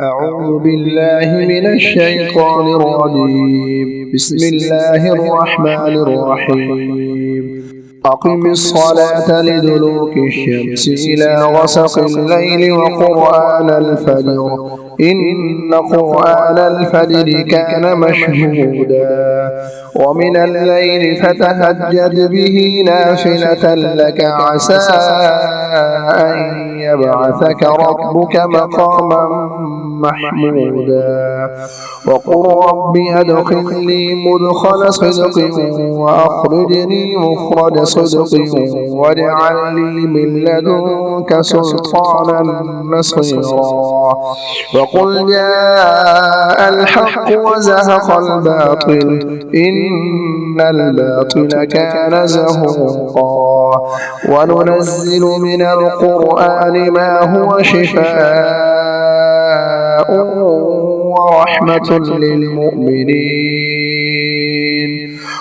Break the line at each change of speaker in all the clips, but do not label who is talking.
أعوذ بالله من الشيطان الرجيم. بسم الله الرحمن الرحيم. أقم الصلاة لدلوك الشمس إلى غسق الليل وقرآن الفجر إن قرآن الفجر كان مشهودا ومن الليل فتهجد به نافلة لك عسى أن يبعثك ربك مقاما محمودا وقل رب أدخلني مدخل صدق وأخرجني مخرج صدق واجعل لي من لدنك سلطانا نصيرا وقل جاء الحق وزهق الباطل إن الباطل كان زهوقا وننزل من القرآن ما هو شفاء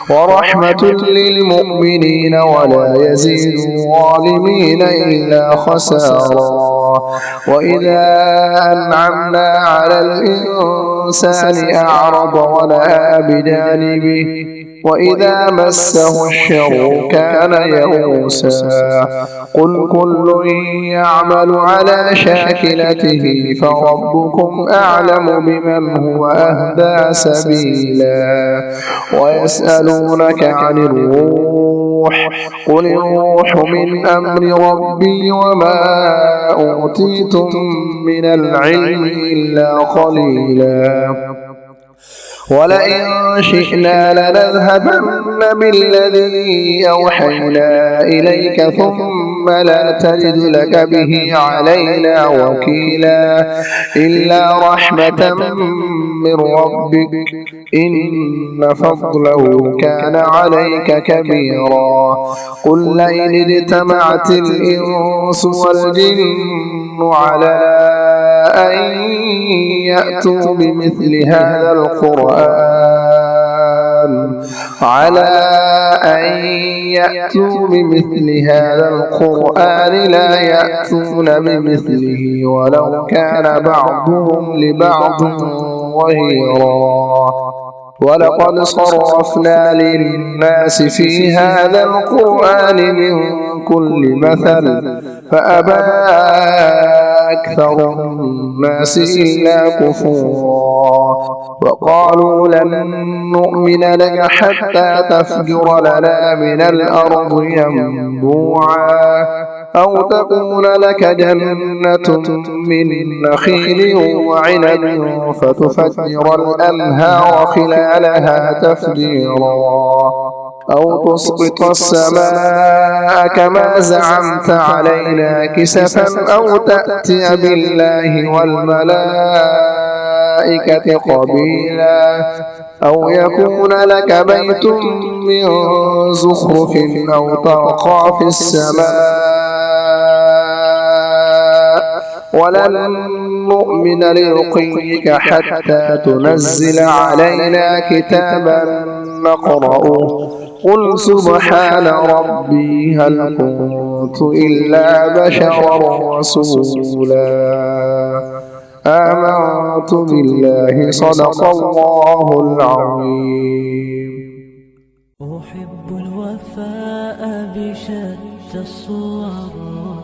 ورحمة للمؤمنين ولا يزيد الظالمين إلا خسارا وإذا أنعمنا على الإنسان أعرض ونأى بجانبه وإذا مسه الشر كان يئوسا قل كل يعمل على شاكلته فربكم أعلم بمن هو أهدى سبيلا ويسألونك عن الروح قل الروح من أمر ربي وما أوتيتم من العلم إلا قليلا ولئن شئنا لنذهبن بالذي أوحينا إليك ثم لا تجد لك به علينا وكيلا إلا رحمة من ربك إن فضله كان عليك كبيرا قل لئن اجتمعت الإنس والجن على أن يأتوا بمثل هذا القرآن لا يأتون بمثله ولو كان بعضهم لبعض ظهيرا ولقد صرفنا للناس في هذا القرآن من كل مثل فأبى أكثر الناس إلا كفورا وقالوا لن نؤمن لك حتى تفجر لنا من الأرض ينبوعا أو تكون لك جنة من نخيل وعنب فتفجر الأنهار خلالها تفجيرا أو تسقط السماء كما زعمت علينا كسفا أو تأتي بالله والملائكة قبيلا أو يكون لك بيت من زخرف أو ترقى في السماء ولن نؤمن لرقيك حتى تنزل علينا كتابا نقرأه قل سبحان ربي هل كنت إلا بشرا رسولا آمنت بالله صدق الله العظيم.
أحب الوفاء بشتى الصور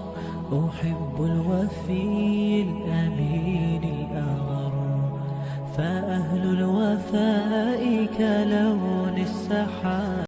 أحب الوفي الأمين الأغر فأهل الوفاء كلون السحاب